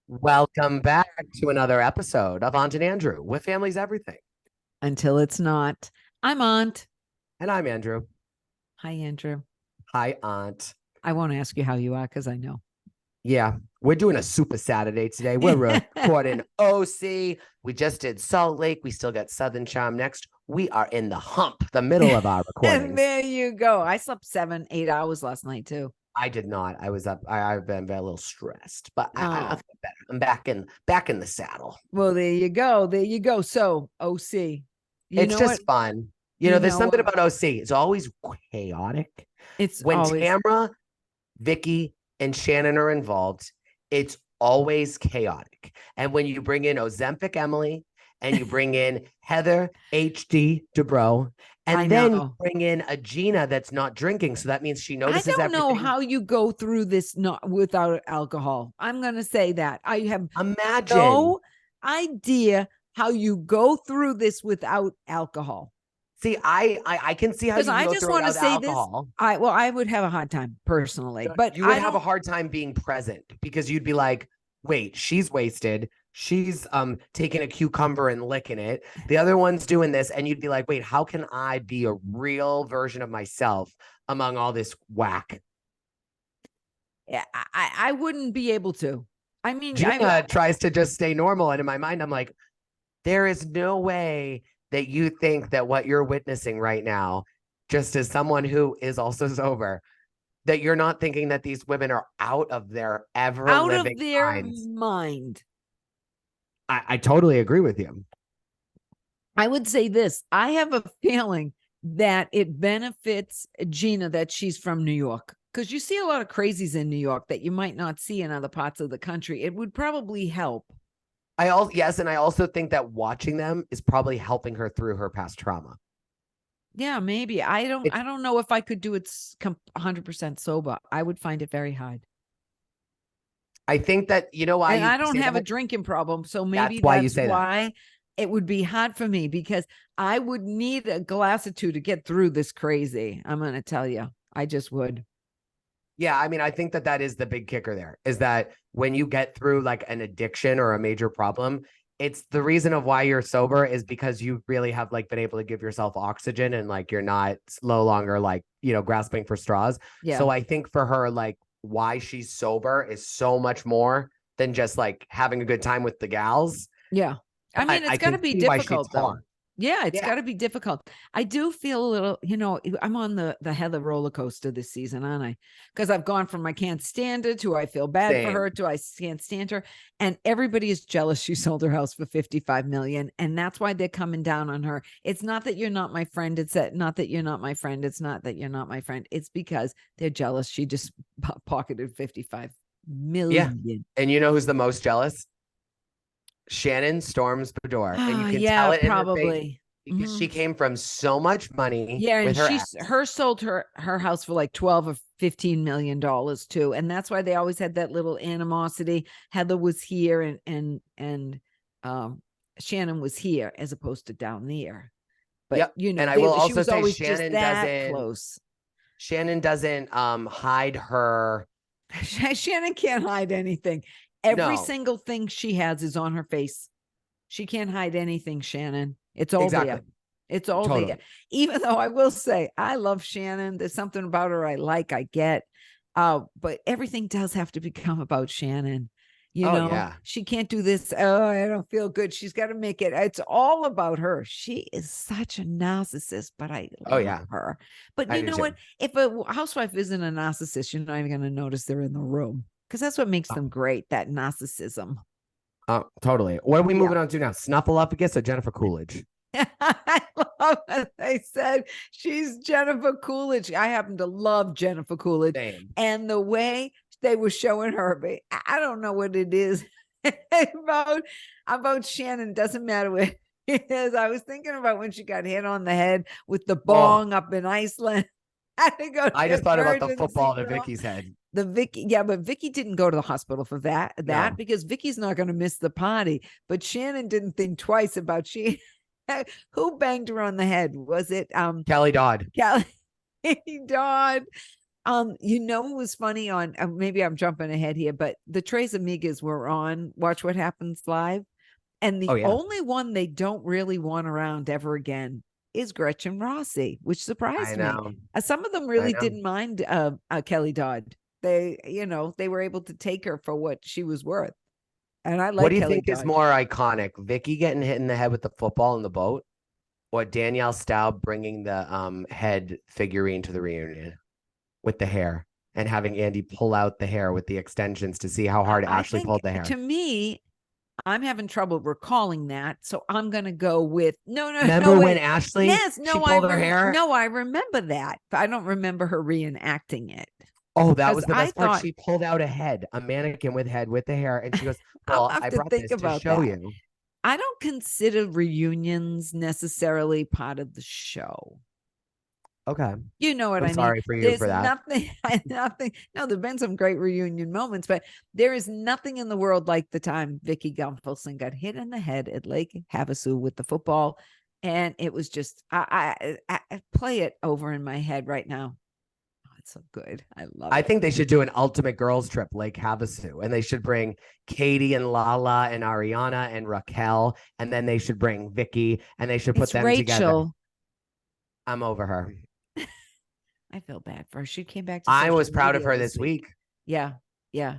Welcome back to another episode of Aunt and Andrew with Family's Everything. Until it's not. I'm Aunt. And I'm Andrew. Hi, Andrew. Hi, Aunt. I won't ask you how you are because I know. Yeah, we're doing a super Saturday today. We're recording OC. We just did Salt Lake. We still got Southern Charm next. We are in the hump, the middle of our recording. And there you go. I slept 7, 8 hours last night too. I did not. I was up. I've been a little stressed, but I Oh. feel better. I'm back in the saddle. Well, there you go. There you go. So, OC. It's just fun. There's something about OC. It's always chaotic. It's When always Tamra, Vicki, and Shannon are involved, it's always chaotic. And when you bring in Ozempic Emily and you bring in Heather DuBrow, and then you bring in a Gina that's not drinking, so that means she notices everything. I don't know how you go through this not without alcohol. I'm going to say that. I have no idea how you go through this without alcohol. See, I can see how you I just want to say alcohol. This. I would have a hard time personally, but you would have a hard time being present because you'd be like, wait, she's wasted. She's taking a cucumber and licking it. The other one's doing this, and you'd be like, wait, how can I be a real version of myself among all this whack? Yeah, I wouldn't be able to. I mean, Gina tries to just stay normal, and in my mind, I'm like, there is no way that you think that what you're witnessing right now, just as someone who is also sober, that you're not thinking that these women are out of their mind. I totally agree with you. I would say this. I have a feeling that it benefits Gina that she's from New York, because you see a lot of crazies in New York that you might not see in other parts of the country. It would probably help. And I also think that watching them is probably helping her through her past trauma. Yeah, maybe. I don't know if I could do it 100% sober. I would find it very hard. I think that, why I don't have a drinking problem, so maybe that's why it would be hard for me, because I would need a glass or two to get through this crazy. I'm going to tell you. I just would. Yeah, I mean, I think that is the big kicker there, is that when you get through like an addiction or a major problem, it's the reason of why you're sober is because you really have like been able to give yourself oxygen, and like you're not no longer like, grasping for straws. Yeah. So I think for her, like, why she's sober is so much more than just like having a good time with the gals. Yeah. I mean, it's got to be difficult though. Yeah, it's got to be difficult. I do feel a little, I'm on the Heather roller coaster this season, aren't I? Because I've gone from I can't stand her to I feel bad for her to I can't stand her. And everybody is jealous she sold her house for $55 million. And that's why they're coming down on her. It's not that you're not my friend. It's not that you're not my friend. It's not that you're not my friend. It's because they're jealous. She just pocketed $55 million. Yeah. And you know who's the most jealous? Shannon Storms Beador, and you can tell it probably in her face because she came from so much money. Yeah, and she sold her house for like $12 or $15 million too, and that's why they always had that little animosity. Heather was here, and Shannon was here as opposed to down there. But and I will also say Shannon doesn't hide her. Shannon can't hide anything. Every single thing she has is on her face. She can't hide anything, Shannon. It's all there. It's all there. Even though I will say, I love Shannon. There's something about her I like, I get. But everything does have to become about Shannon. She can't do this. Oh, I don't feel good. She's got to make it. It's all about her. She is such a narcissist, but I love her. But you know what? If a housewife isn't a narcissist, you're not even going to notice they're in the room. Because that's what makes them great, that narcissism. Oh, totally. What are we moving on to now? Snuffleupagus or Jennifer Coolidge? I love what they said. She's Jennifer Coolidge. I happen to love Jennifer Coolidge. Same. And the way they were showing her, I don't know what it is about Shannon. Doesn't matter what it is. I was thinking about when she got hit on the head with the bong up in Iceland. I just thought about the football to Vicki's head. But Vicki didn't go to the hospital for that because Vicki's not going to miss the party. But Shannon didn't think twice about who banged her on the head. Was it Kelly Dodd? Kelly Dodd. It was funny on, maybe I'm jumping ahead here, but the Tres Amigas were on Watch What Happens Live. And the only one they don't really want around ever again is Gretchen Rossi, which surprised me. Some of them really didn't mind Kelly Dodd. They were able to take her for what she was worth. And I like What do you Kelly think Dodd. is more iconic? Vicki getting hit in the head with the football in the boat, or Danielle Staub bringing the head figurine to the reunion with the hair and having Andy pull out the hair with the extensions to see how hard Ashley pulled the hair? To me, I'm having trouble recalling that, so I'm going to go with Remember when Ashley she pulled her hair? No, I remember that, but I don't remember her reenacting it. Oh, that was the best part. She pulled out a mannequin with head with the hair, and she goes, "Well, I brought this to show you." I don't consider reunions necessarily part of the show. Okay. You know what I mean? Sorry for you for that. Nothing. No, there've been some great reunion moments, but there is nothing in the world like the time Vicki Gunvalson got hit in the head at Lake Havasu with the football. And it was just, I play it over in my head right now. Oh, it's so good. I love it. I think they should do an ultimate girls trip, Lake Havasu, and they should bring Katie and Lala and Ariana and Raquel, and then they should bring Vicki, and they should put them together. I'm over her. I feel bad for her. She came back. I was proud of her this week. Yeah.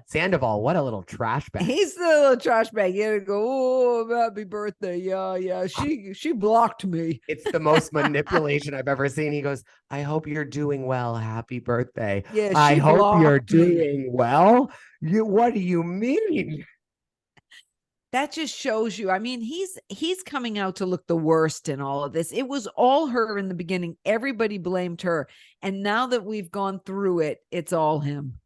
Sandoval, what a little trash bag. He's the little trash bag. He had to go, oh, happy birthday. Yeah. She blocked me. It's the most manipulation I've ever seen. He goes, I hope you're doing well. Happy birthday. Yeah, I hope you're doing well. What do you mean? That just shows you. I mean, he's coming out to look the worst in all of this. It was all her in the beginning. Everybody blamed her. And now that we've gone through it, it's all him.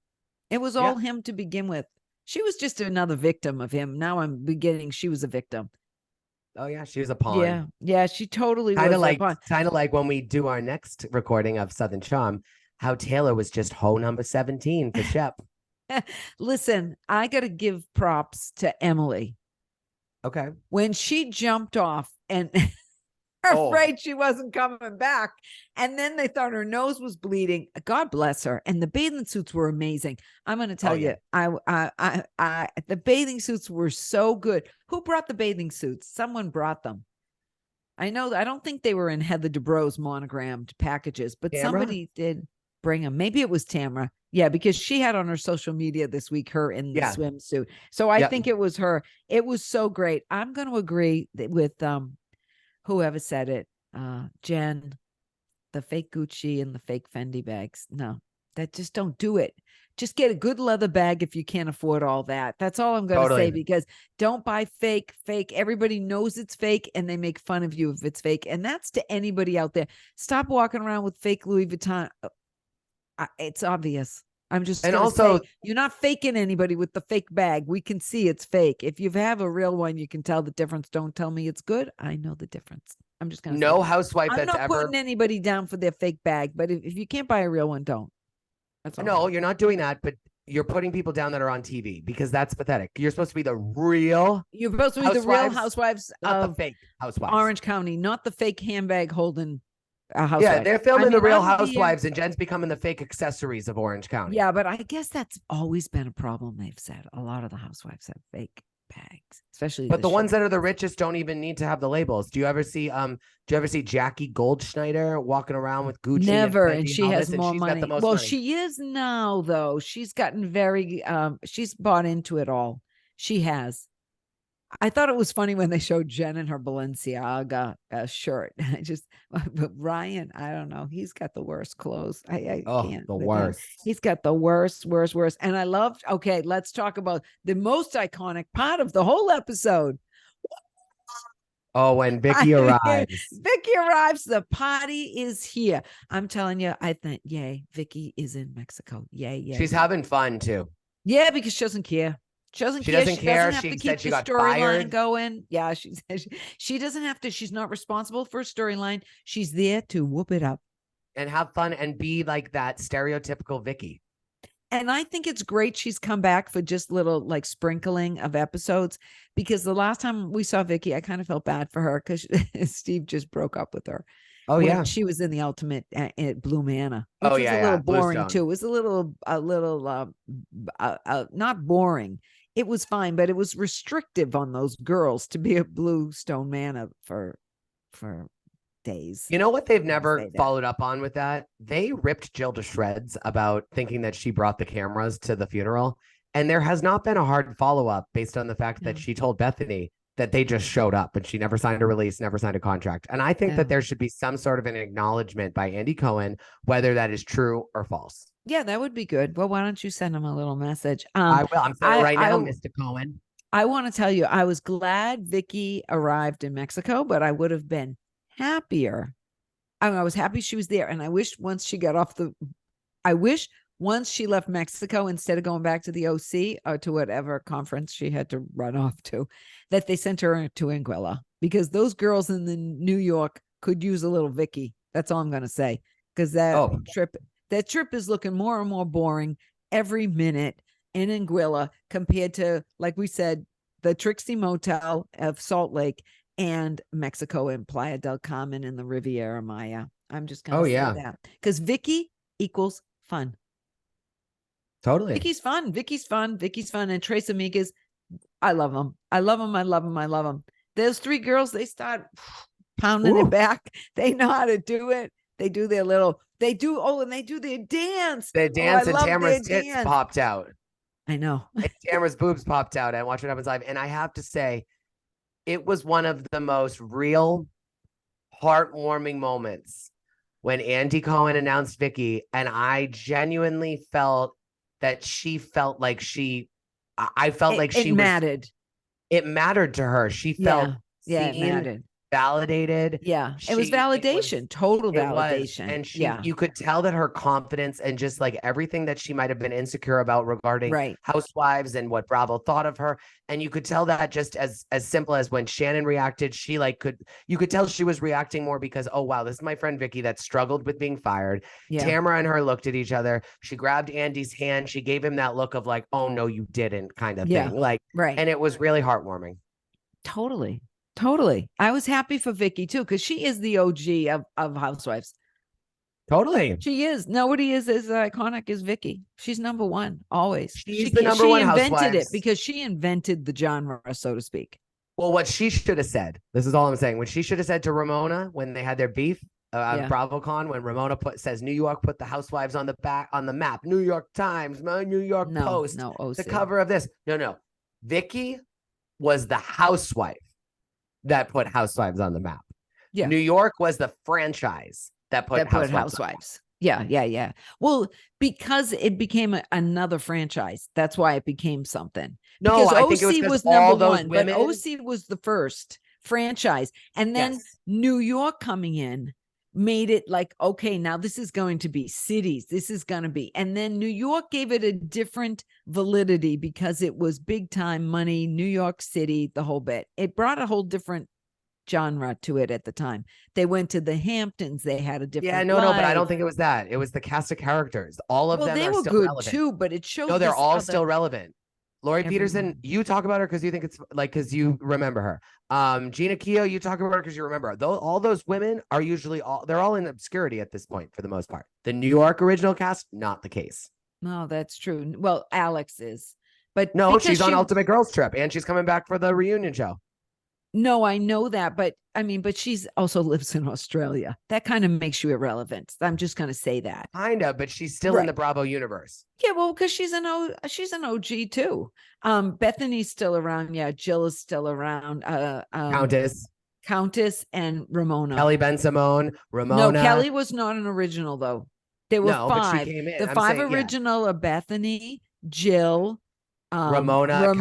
It was all him to begin with. She was just another victim of him. Now I'm beginning. She was a victim. Oh, yeah. She was a pawn. Yeah. She totally was a pawn. Kind of like when we do our next recording of Southern Charm, how Taylor was just hoe number 17 for Shep. Listen, I got to give props to Emily. Okay. When she jumped off and afraid she wasn't coming back, and then they thought her nose was bleeding. God bless her. And the bathing suits were amazing. I'm going to tell you, the bathing suits were so good. Who brought the bathing suits? Someone brought them. I don't think they were in Heather DuBrow's monogrammed packages, but somebody did bring them. Maybe it was Tamra. Yeah, because she had on her social media this week, her in the swimsuit. So I think it was her. It was so great. I'm going to agree with whoever said it, Jen, the fake Gucci and the fake Fendi bags. No, that just don't do it. Just get a good leather bag if you can't afford all that. That's all I'm going to say, because don't buy fake. Everybody knows it's fake, and they make fun of you if it's fake. And that's to anybody out there. Stop walking around with fake Louis Vuitton. It's obvious. I'm just and also say, you're not faking anybody with the fake bag. We can see it's fake. If you have a real one, you can tell the difference. Don't tell me it's good. I know the difference. I'm just gonna no housewife that's ever. I'm not putting anybody down for their fake bag, but if you can't buy a real one, don't. That's all. No, you're not doing that, but you're putting people down that are on TV, because that's pathetic. You're supposed to be the real. You're supposed to be the real housewives, not the fake housewives. Orange County, not the fake handbag holding. Yeah, they're filming the Real Housewives, and Jen's becoming the fake accessories of Orange County. Yeah, but I guess that's always been a problem. They've said a lot of the housewives have fake bags, especially. But the ones that are the richest don't even need to have the labels. Do you ever see Jackie Goldschneider walking around with Gucci? Never, and she has more money. Well, she is now, though. She's gotten very. She's bought into it all. She has. I thought it was funny when they showed Jen in her Balenciaga shirt. But Ryan, I don't know. He's got the worst clothes. I can't. The worst. He's got the worst. And I loved, okay, let's talk about the most iconic part of the whole episode. Oh, when Vicki arrives. Vicki arrives. The party is here. I'm telling you, I think, yay, Vicki is in Mexico. Yay. She's having fun too. Yeah, because she doesn't care. She doesn't care. She said she got fired. Going. Yeah, she says she doesn't have to. She's not responsible for a storyline. She's there to whoop it up and have fun and be like that stereotypical Vicki. And I think it's great she's come back for just little like sprinkling of episodes, because the last time we saw Vicki, I kind of felt bad for her because Steve just broke up with her. Oh yeah, she was in the Ultimate at Blue Manor, which oh was yeah, a little yeah. boring Bluestone. too. It was a little not boring. It was fine, but it was restrictive on those girls to be at Bluestone Manor for days. You know what they've never followed up on with that? They ripped Jill to shreds about thinking that she brought the cameras to the funeral. And there has not been a hard follow up based on the fact that she told Bethany that they just showed up and she never signed a release, never signed a contract. And I think that there should be some sort of an acknowledgement by Andy Cohen, whether that is true or false. Yeah, that would be good. Well, why don't you send him a little message? I will. I'm saying it right now, Mr. Cohen. I want to tell you, I was glad Vicki arrived in Mexico, but I would have been happier. I was happy she was there. And I wish once she left Mexico, instead of going back to the OC or to whatever conference she had to run off to, that they sent her to Anguilla, because those girls in the New York could use a little Vicki. That's all I'm going to say. Because that trip is looking more and more boring every minute in Anguilla compared to, like we said, the Trixie Motel of Salt Lake and Mexico and Playa del Carmen in the Riviera Maya. I'm just going to say that. Because Vicki equals fun. Totally. Vicki's fun. And Tres Amigas, I love them. I love them. Those three girls, they start pounding it back. They know how to do it. They do their dance. They do their dance. Their dance and Tamra's tits popped out. I know. And Tamra's boobs popped out. And Watch What Happens Live. And I have to say, it was one of the most real, heartwarming moments when Andy Cohen announced Vicki. And I genuinely felt that she felt like I felt like she mattered. It mattered to her. She felt it mattered. Validated. Yeah. It was validation, total validation. And you could tell that her confidence and just like everything that she might have been insecure about regarding Housewives and what Bravo thought of her. And you could tell that just as simple as when Shannon reacted, you could tell she was reacting more because, oh, wow, this is my friend Vicki that struggled with being fired. Yeah. Tamra and her looked at each other. She grabbed Andy's hand. She gave him that look of like, oh, no, you didn't kind of thing. And it was really heartwarming. Totally. I was happy for Vicki too, because she is the OG of Housewives. Totally. She is. Nobody is as iconic as Vicki. She's number one, always. She's the number one Housewives. She invented it because she invented the genre, so to speak. Well, what she should have said, this is all I'm saying, what she should have said to Ramona when they had their beef on BravoCon, when Ramona says New York put the Housewives on the map, New York Times, New York Post, the cover of this. No. Vicki was the housewife that put Housewives on the map. Yeah. New York was the franchise that put Housewives. Yeah. Well, because it became another franchise. That's why it became something. No, because I think it was number one, but OC was the first franchise. And then New York coming in made it like, okay, now this is going to be cities. And then New York gave it a different validity because it was big time money, New York City, the whole bit. It brought a whole different genre to it at the time. They went to the Hamptons. They had a different No, but I don't think it was that. It was the cast of characters. All of them they are were still good relevant. too, but it showed. No, they're all still relevant. Lori Peterson, you talk about her because you think it's like, because you remember her. Gina Keogh, you talk about her because you remember her. All those women are usually they're all in obscurity at this point for the most part. The New York original cast, not the case. No, that's true. Well, Alex is, but no, she's on Ultimate Girls Trip and she's coming back for the reunion show. No, I know that, but she's also lives in Australia. That kind of makes you irrelevant. I'm just going to say that. Kind of, but she's still in the Bravo universe. Yeah, well, because she's an OG too. Bethany's still around. Yeah, Jill is still around. Countess and Ramona. Kelly Ben Simone, Ramona. No, Kelly was not an original though. There were 5. But she came in. The 5 original are Bethany, Jill, Ramona,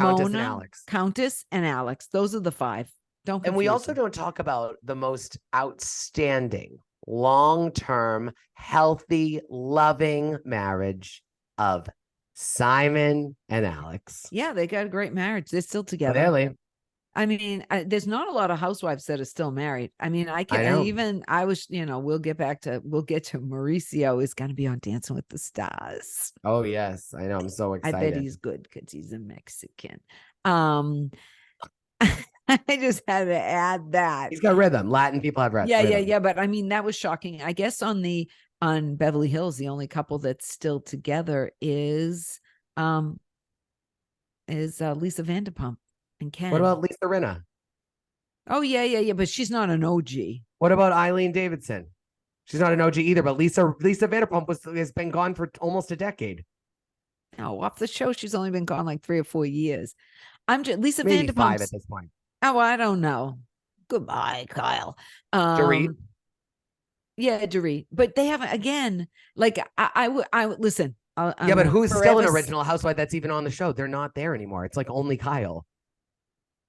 Countess, and Alex. Those are the 5. And we also don't talk about the most outstanding, long-term, healthy, loving marriage of Simon and Alex. Yeah, they got a great marriage. They're still together. Really? I mean, there's not a lot of housewives that are still married. I mean, we'll get to Mauricio is going to be on Dancing with the Stars. Oh, yes. I know. I'm so excited. I bet he's good because he's a Mexican. I just had to add that. He's got rhythm. Latin people have rhythm. Yeah. But I mean, that was shocking. I guess on Beverly Hills, the only couple that's still together is Lisa Vanderpump and Ken. What about Lisa Rinna? Oh, yeah. But she's not an OG. What about Eileen Davidson? She's not an OG either, but Lisa Vanderpump has been gone for almost a decade. No, off the show, she's only been gone like 3 or 4 years. Lisa Maybe Vanderpump 5 at this point. Oh, I don't know. Goodbye, Kyle. Dorit. Yeah, Dorit. But they haven't, again, like I would listen. Yeah, but who's still an original housewife that's even on the show? They're not there anymore. It's like only Kyle.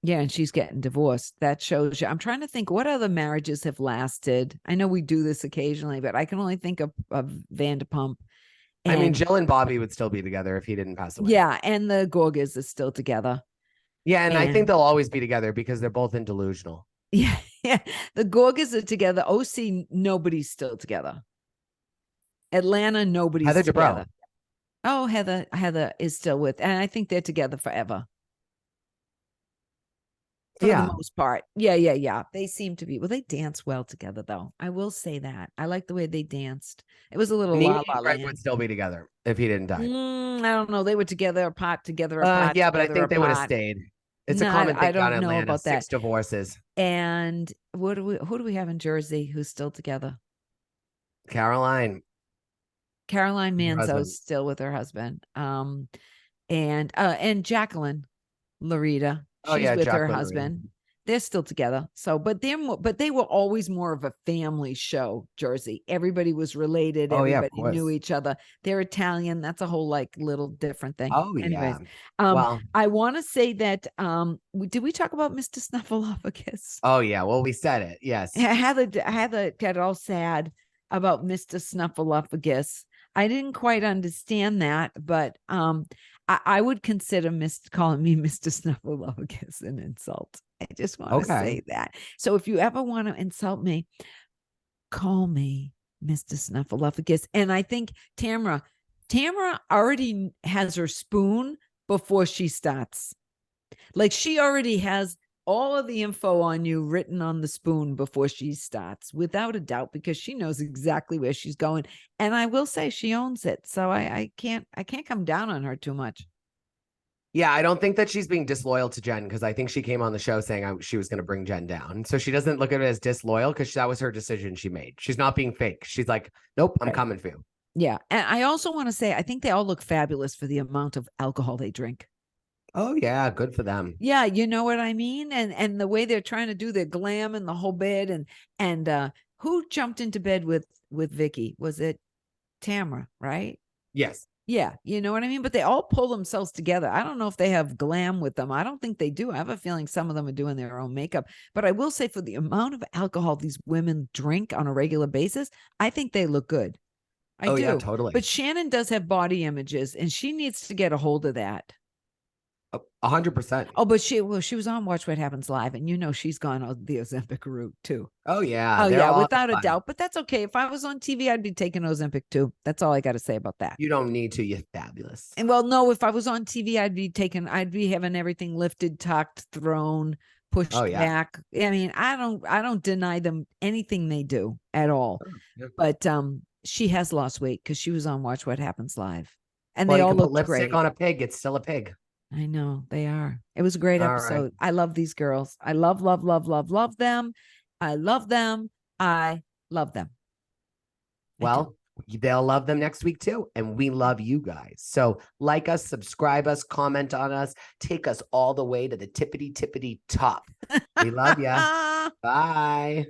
Yeah, and she's getting divorced. That shows you. I'm trying to think what other marriages have lasted. I know we do this occasionally, but I can only think of Vanderpump. I mean, Jill and Bobby would still be together if he didn't pass away. Yeah, and the Gorgas is still together. Yeah, and I think they'll always be together because they're both in delusional. Yeah. The Gorgas are together. OC, nobody's still together. Atlanta, nobody's Heather together. DuBrow. Oh, Heather is still with, and I think they're together forever. For the most part. Yeah. They seem to be. Well, they dance well together, though. I will say that. I like the way they danced. It was a little La La Land. Would still be together if he didn't die. I don't know. They were together apart, together. Yeah, but I think they would have stayed. It's a common thing. I don't know about that. 6 divorces. And who do we have in Jersey who's still together? Caroline Manzo's still with her husband. And Jacqueline Larita. She's with her husband. Larita. They're still together. So, but they were always more of a family show, Jersey. Everybody was related. Everybody knew each other. They're Italian. That's a whole like little different thing. Oh, anyways, I want to say that, did we talk about Mr. Snuffleupagus? Oh yeah. Well, we said it. Yes. Heather got all sad about Mr. Snuffleupagus. I didn't quite understand that, but, I would consider calling me Mr. Snuffleupagus an insult. I just want to say that. So if you ever want to insult me, call me Mr. Snuffleupagus. And I think Tamra already has her spoon before she starts. Like she already has all of the info on you written on the spoon before she starts, without a doubt, because she knows exactly where she's going. And I will say she owns it. So I can't come down on her too much. Yeah, I don't think that she's being disloyal to Jen, because I think she came on the show saying she was going to bring Jen down. So she doesn't look at it as disloyal because that was her decision she made. She's not being fake. She's like, nope, I'm coming for you. Yeah. And I also want to say, I think they all look fabulous for the amount of alcohol they drink. Oh, yeah. Good for them. Yeah. You know what I mean? And the way they're trying to do their glam and the whole bed. And who jumped into bed with Vicki? Was it Tamra, right? Yes. Yeah, you know what I mean? But they all pull themselves together. I don't know if they have glam with them. I don't think they do. I have a feeling some of them are doing their own makeup. But I will say, for the amount of alcohol these women drink on a regular basis, I think they look good. I do. Yeah, totally. But Shannon does have body images, and she needs to get a hold of that. 100%. Oh, but she was on Watch What Happens Live, and you know she's gone on the Ozempic route too. Oh yeah. Oh yeah, without a doubt. But that's okay. If I was on TV, I'd be taking Ozempic too. That's all I got to say about that. You don't need to. You're fabulous. And well, no, if I was on TV, I'd be having everything lifted, tucked, thrown, pushed back. I mean, I don't deny them anything they do at all. But she has lost weight because she was on Watch What Happens Live, and they all look great. On a pig, it's still a pig. I know they are. It was a great episode. Right. I love these girls. I love them. I love them. I love them. Well, they'll love them next week too. And we love you guys. So like us, subscribe us, comment on us, take us all the way to the tippity top. We love ya. Bye.